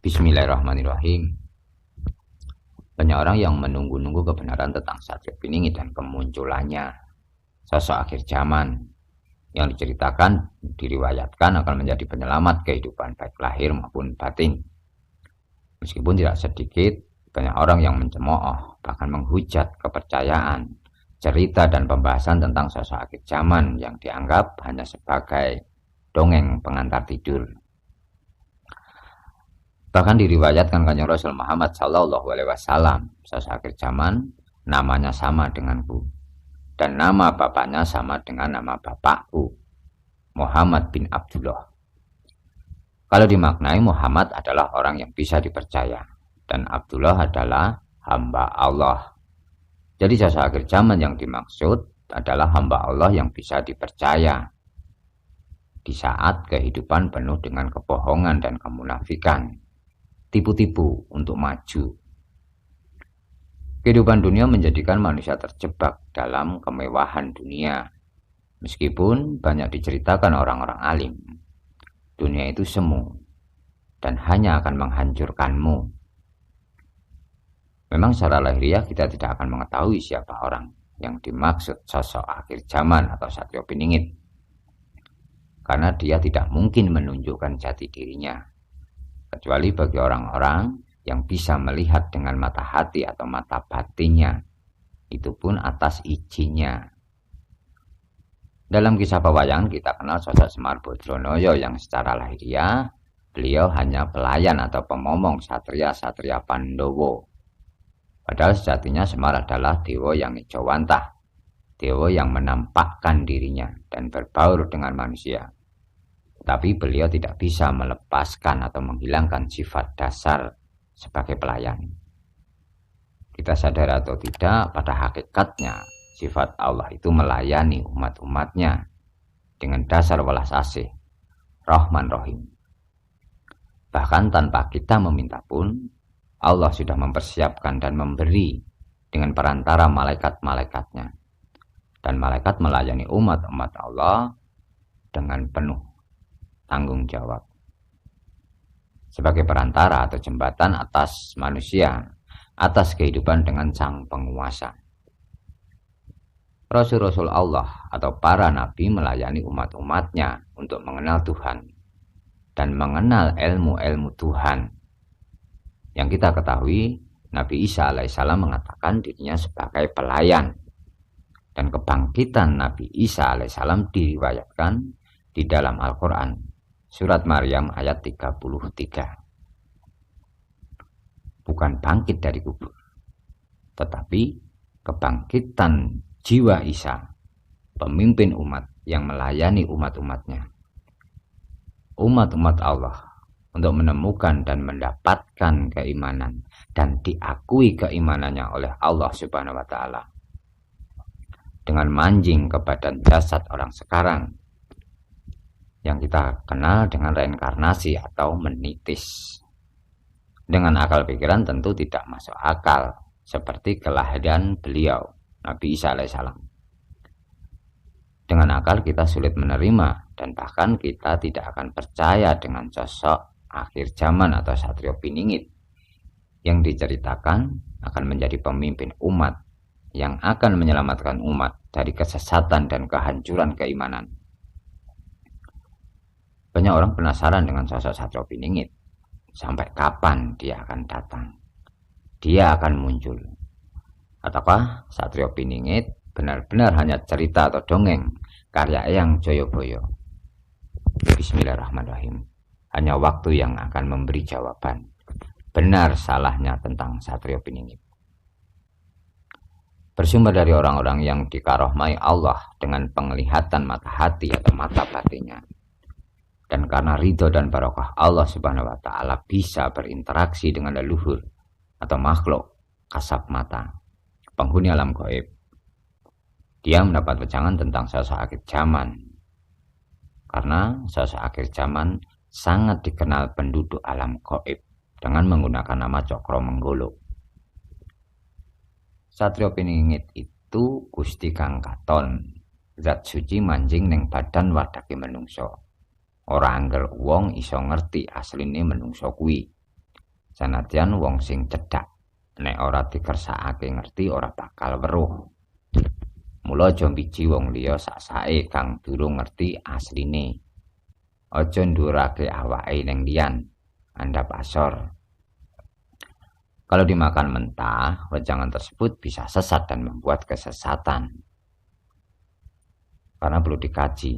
Bismillahirrahmanirrahim. Banyak orang yang menunggu-nunggu kebenaran tentang Satrio Piningit dan kemunculannya sosok akhir zaman yang diceritakan, diriwayatkan akan menjadi penyelamat kehidupan baik lahir maupun batin. Meskipun tidak sedikit banyak orang yang mencemooh, bahkan menghujat kepercayaan, cerita dan pembahasan tentang sosok akhir zaman yang dianggap hanya sebagai dongeng pengantar tidur. Bahkan diriwayatkan Kanjeng Rasul Muhammad Sallallahu Alaihi Wasallam, sosok akhir zaman namanya sama denganku dan nama bapaknya sama dengan nama bapakku, Muhammad bin Abdullah. Kalau dimaknai, Muhammad adalah orang yang bisa dipercaya dan Abdullah adalah hamba Allah. Jadi sosok akhir zaman yang dimaksud adalah hamba Allah yang bisa dipercaya di saat kehidupan penuh dengan kebohongan dan kemunafikan, tipu-tipu untuk maju. Kehidupan dunia menjadikan manusia terjebak dalam kemewahan dunia. Meskipun banyak diceritakan orang-orang alim, dunia itu semu dan hanya akan menghancurkanmu. Memang secara lahiriah kita tidak akan mengetahui siapa orang yang dimaksud sosok akhir zaman atau Satrio Piningit, karena dia tidak mungkin menunjukkan jati dirinya, kecuali bagi orang-orang yang bisa melihat dengan mata hati atau mata batinnya, itu pun atas izinnya. Dalam kisah pewayangan kita kenal sosok Semar Badranaya yang secara lahiriah beliau hanya pelayan atau pemomong satria-satria Pandhawa. Padahal sejatinya Semar adalah dewa yang ijawantah, dewa yang menampakkan dirinya dan berbaur dengan manusia. Tapi beliau tidak bisa melepaskan atau menghilangkan sifat dasar sebagai pelayan. Kita sadar atau tidak, pada hakikatnya sifat Allah itu melayani umat-umatnya dengan dasar welas asih, Rahman Rahim. Bahkan tanpa kita meminta pun, Allah sudah mempersiapkan dan memberi dengan perantara malaikat-malaikatnya. Dan malaikat melayani umat-umat Allah dengan penuh tanggung jawab sebagai perantara atau jembatan atas manusia, atas kehidupan dengan sang penguasa. Rasul-Rasul Allah atau para nabi melayani umat-umatnya untuk mengenal Tuhan dan mengenal ilmu-ilmu Tuhan. Yang kita ketahui, Nabi Isa alaihissalam mengatakan dirinya sebagai pelayan. Dan kebangkitan Nabi Isa alaihissalam diriwayatkan di dalam Al-Quran, surat Maryam ayat 33. Bukan bangkit dari kubur, tetapi kebangkitan jiwa Isa, pemimpin umat yang melayani umat-umatnya, umat-umat Allah, untuk menemukan dan mendapatkan keimanan dan diakui keimanannya oleh Allah Subhanahu wa Ta'ala dengan manjing ke badan jasad orang sekarang yang kita kenal dengan reinkarnasi atau menitis. Dengan akal pikiran tentu tidak masuk akal, seperti kelahiran beliau Nabi Isa alaihissalam. Dengan akal kita sulit menerima dan bahkan kita tidak akan percaya dengan sosok akhir zaman atau Satrio Piningit yang diceritakan akan menjadi pemimpin umat yang akan menyelamatkan umat dari kesesatan dan kehancuran keimanan. Banyak orang penasaran dengan sosok Satrio Piningit. Sampai kapan dia akan datang? Dia akan muncul? Ataukah Satrio Piningit benar-benar hanya cerita atau dongeng karya Eyang Joyoboyo? Bismillahirrahmanirrahim. Hanya waktu yang akan memberi jawaban benar salahnya tentang Satrio Piningit. Bersumber dari orang-orang yang dikarohmai Allah dengan penglihatan mata hati atau mata batinnya. Dan karena ridho dan barokah Allah Subhanahu wa Ta'ala bisa berinteraksi dengan leluhur atau makhluk kasat mata, penghuni alam gaib. Dia mendapat wejangan tentang sosok akhir zaman. Karena sosok akhir zaman sangat dikenal penduduk alam gaib dengan menggunakan nama Cokro Menggolo. Satrio Piningit itu Gusti Kang Katon, zat suci manjing ning badan wadake menungso. Ora angger wong iso ngerti asline menungso kuwi. Sanadyan wong sing cedhak nek ora dikersakake ngerti ora bakal weruh. Mula aja mbiji wong liya sak-sake kang durung ngerti asline. Aja ndurake awake ning liyan, andhap asor. Kalau dimakan mentah, wejangan tersebut bisa sesat dan membuat kesesatan. Karena perlu dikaji,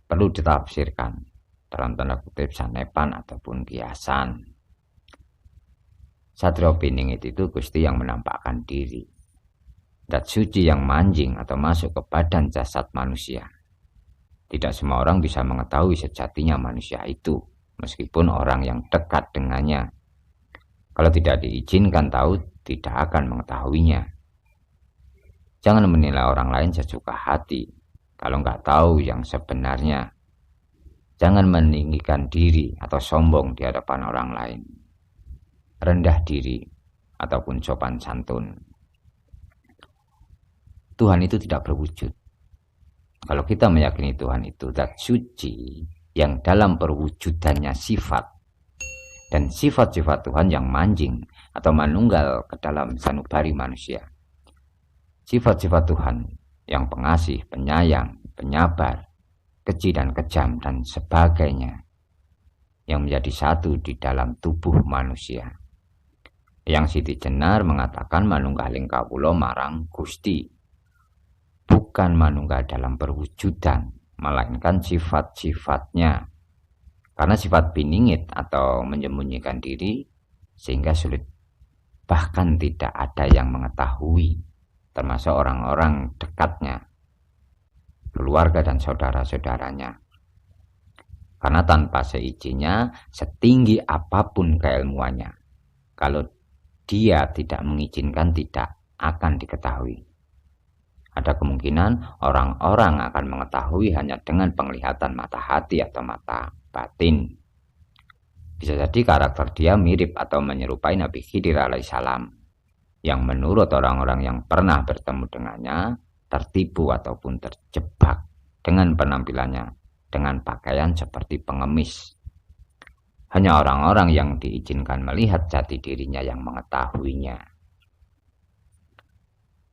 perlu ditafsirkan dalam tanda kutip sanepan ataupun kiasan. Satrio Piningit itu Gusti yang menampakkan diri, zat suci yang manjing atau masuk ke badan jasad manusia. Tidak semua orang bisa mengetahui sejatinya manusia itu, meskipun orang yang dekat dengannya. Kalau tidak diizinkan tahu, tidak akan mengetahuinya. Jangan menilai orang lain sesuka hati kalau nggak tahu yang sebenarnya. Jangan meninggikan diri atau sombong di hadapan orang lain. Rendah diri ataupun sopan santun. Tuhan itu tidak berwujud. Kalau kita meyakini Tuhan itu zat suci yang dalam perwujudannya sifat, dan sifat-sifat Tuhan yang manjing atau manunggal ke dalam sanubari manusia. Sifat-sifat Tuhan yang pengasih, penyayang, penyabar, keji dan kejam dan sebagainya, yang menjadi satu di dalam tubuh manusia. Yang Siti Jenar mengatakan manunggaling kawula marang Gusti, bukan manunggal dalam perwujudan, melainkan sifat-sifatnya. Karena sifat piningit atau menyembunyikan diri sehingga sulit, bahkan tidak ada yang mengetahui, termasuk orang-orang dekatnya, keluarga dan saudara-saudaranya. Karena tanpa seizinnya, setinggi apapun keilmuannya, kalau dia tidak mengizinkan tidak akan diketahui. Ada kemungkinan orang-orang akan mengetahui hanya dengan penglihatan mata hati atau mata batin. Bisa jadi karakter dia mirip atau menyerupai Nabi Khidir alaihissalam, yang menurut orang-orang yang pernah bertemu dengannya tertipu ataupun terjebak dengan penampilannya, dengan pakaian seperti pengemis. Hanya orang-orang yang diizinkan melihat jati dirinya yang mengetahuinya.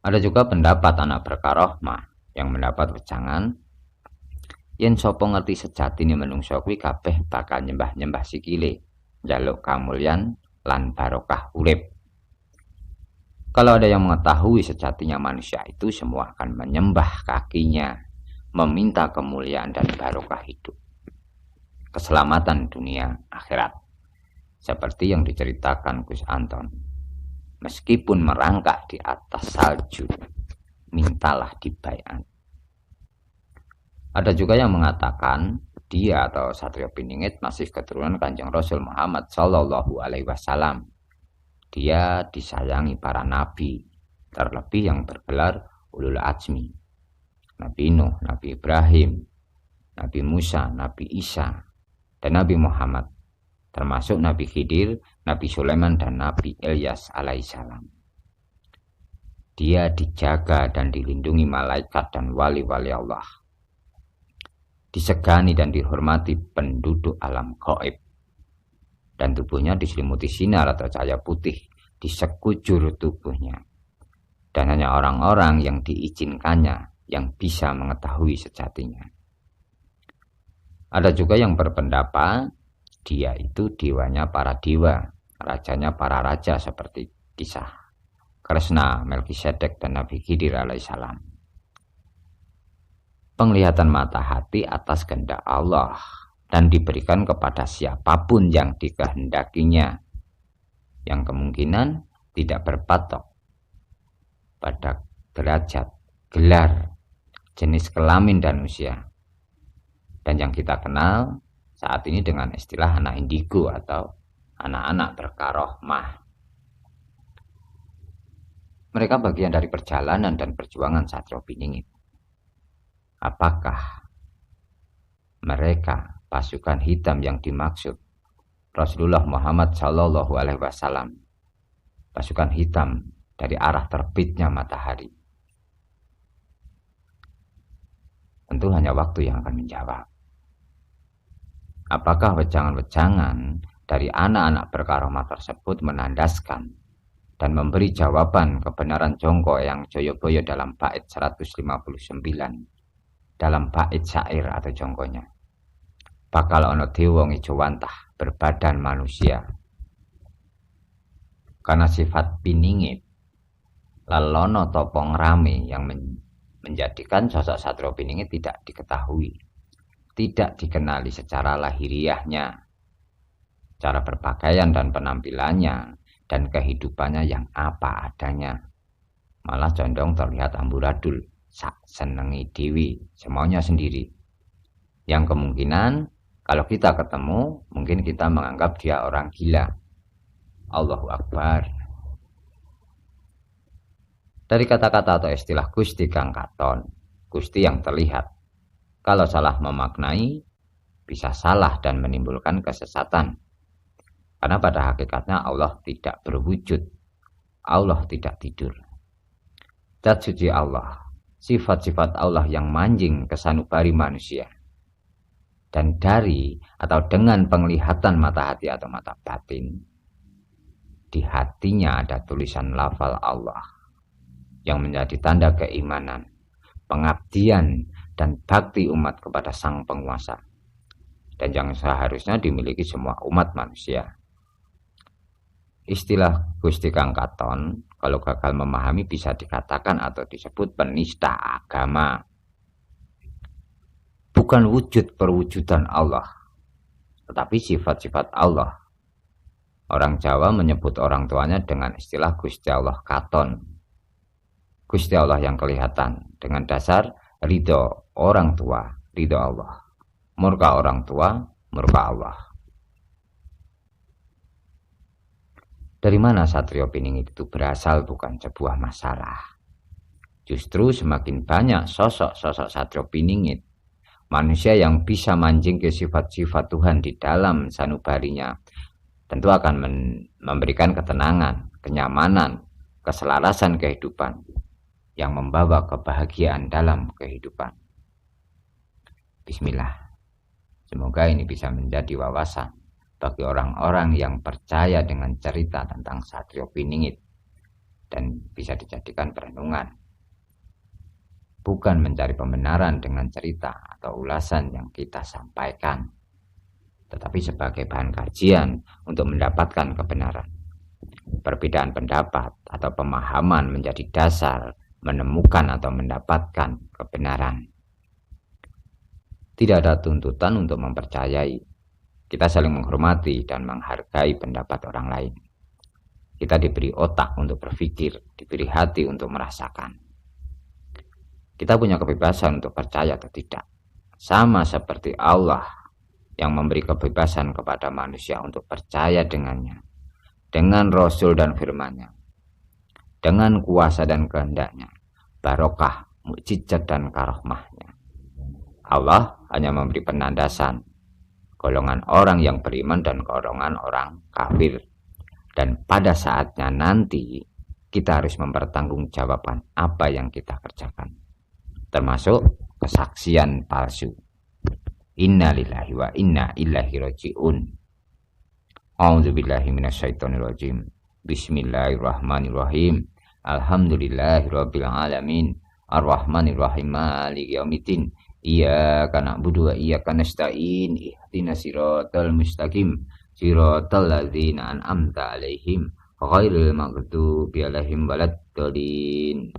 Ada juga pendapat anak berkarohmah yang mendapat wejangan, yen sapa ngerti sejatine menungso kuwi kabeh bakal nyembah-nyembah sikile, njaluk kamulyan lan barokah urip. Kalau ada yang mengetahui sejatinya manusia itu, semua akan menyembah kakinya, meminta kemuliaan dan barokah hidup, keselamatan dunia akhirat. Seperti yang diceritakan Gus Anton. Meskipun merangkak di atas salju, mintalah dibaiat. Ada juga yang mengatakan dia atau Satrio Piningit masih keturunan Kanjeng Rasul Muhammad Shallallahu Alaihi Wasallam. Dia disayangi para nabi, terlebih yang bergelar ulul azmi. Nabi Nuh, Nabi Ibrahim, Nabi Musa, Nabi Isa, dan Nabi Muhammad, termasuk Nabi Khidir, Nabi Sulaiman, dan Nabi Ilyas alaihissalam. Dia dijaga dan dilindungi malaikat dan wali-wali Allah. Disegani dan dihormati penduduk alam gaib. Dan tubuhnya diselimuti sinar atau cahaya putih di sekujur tubuhnya. Dan hanya orang-orang yang diizinkannya yang bisa mengetahui sejatinya. Ada juga yang berpendapat dia itu dewanya para dewa, rajanya para raja seperti kisah Kresna, Melkisedek, dan Nabi Khidir alaihissalam. Penglihatan mata hati atas kehendak Allah dan diberikan kepada siapapun yang dikehendakinya, yang kemungkinan tidak berpatok pada derajat, gelar, jenis kelamin dan usia, dan yang kita kenal saat ini dengan istilah anak indigo atau anak-anak berkarohmah. Mereka bagian dari perjalanan dan perjuangan Satrio Piningit. Apakah mereka pasukan hitam yang dimaksud Rasulullah Muhammad Shallallahu Alaihi Wasallam, pasukan hitam dari arah terbitnya matahari? Tentu hanya waktu yang akan menjawab. Apakah wejangan-wejangan dari anak-anak berkaromah tersebut menandaskan dan memberi jawaban kebenaran jongko yang Joyoboyo dalam bait 159 dalam bait syair atau jongkonya. Bakal ono dewa ngijowantah berbadan manusia. Karena sifat piningit lalono topong rame yang menjadikan sosok Satrio Piningit tidak diketahui, tidak dikenali secara lahiriahnya, cara berpakaian dan penampilannya, dan kehidupannya yang apa adanya. Malah condong terlihat amburadul, sak senengi dewi, semuanya sendiri. Yang kemungkinan kalau kita ketemu, mungkin kita menganggap dia orang gila. Allahu Akbar. Dari kata-kata atau istilah Gusti kang katon, Gusti yang terlihat. Kalau salah memaknai, bisa salah dan menimbulkan kesesatan. Karena pada hakikatnya Allah tidak berwujud. Allah tidak tidur. Zat suci Allah, sifat-sifat Allah yang manjing ke sanubari manusia. Dan dari atau dengan penglihatan mata hati atau mata batin, di hatinya ada tulisan lafal Allah yang menjadi tanda keimanan, pengabdian, dan bakti umat kepada Sang Penguasa, dan yang seharusnya dimiliki semua umat manusia. Istilah Gusti kang katon kalau gagal memahami bisa dikatakan atau disebut penista agama. Bukan wujud perwujudan Allah, tetapi sifat-sifat Allah. Orang Jawa menyebut orang tuanya dengan istilah Gusti Allah katon. Gusti Allah yang kelihatan dengan dasar ridho orang tua, ridho Allah. Murka orang tua, murka Allah. Dari mana Satrio Piningit itu berasal bukan sebuah masalah. Justru semakin banyak sosok-sosok Satrio Piningit, manusia yang bisa manjing ke sifat-sifat Tuhan di dalam sanubarinya, tentu akan memberikan ketenangan, kenyamanan, keselarasan kehidupan yang membawa kebahagiaan dalam kehidupan. Bismillah. Semoga ini bisa menjadi wawasan bagi orang-orang yang percaya dengan cerita tentang Satrio Piningit dan bisa dijadikan perenungan. Bukan mencari pembenaran dengan cerita atau ulasan yang kita sampaikan, tetapi sebagai bahan kajian untuk mendapatkan kebenaran. Perbedaan pendapat atau pemahaman menjadi dasar menemukan atau mendapatkan kebenaran. Tidak ada tuntutan untuk mempercayai. Kita saling menghormati dan menghargai pendapat orang lain. Kita diberi otak untuk berpikir, diberi hati untuk merasakan. Kita punya kebebasan untuk percaya atau tidak. Sama seperti Allah yang memberi kebebasan kepada manusia untuk percaya dengannya, dengan Rasul dan firman-Nya, dengan kuasa dan kehendaknya, barokah, mukjizat dan karomahnya. Allah hanya memberi penandasan golongan orang yang beriman dan golongan orang kafir. Dan pada saatnya nanti kita harus mempertanggungjawabkan apa yang kita kerjakan, termasuk kesaksian palsu. Inna lillahi wa inna ilaihi raji'un. A'udzubillahi minasyaitonirrajim. Bismillahirrahmanirrahim. Alhamdulillahirabbil alamin. Arrahmanirrahim. Maliki yaumiddin. Iyyaka na'budu wa iyyaka nasta'in. Ihdinas siratal mustaqim. Siratal ladzina an'amta 'alaihim ghairil maghdubi 'alaihim waladdallin.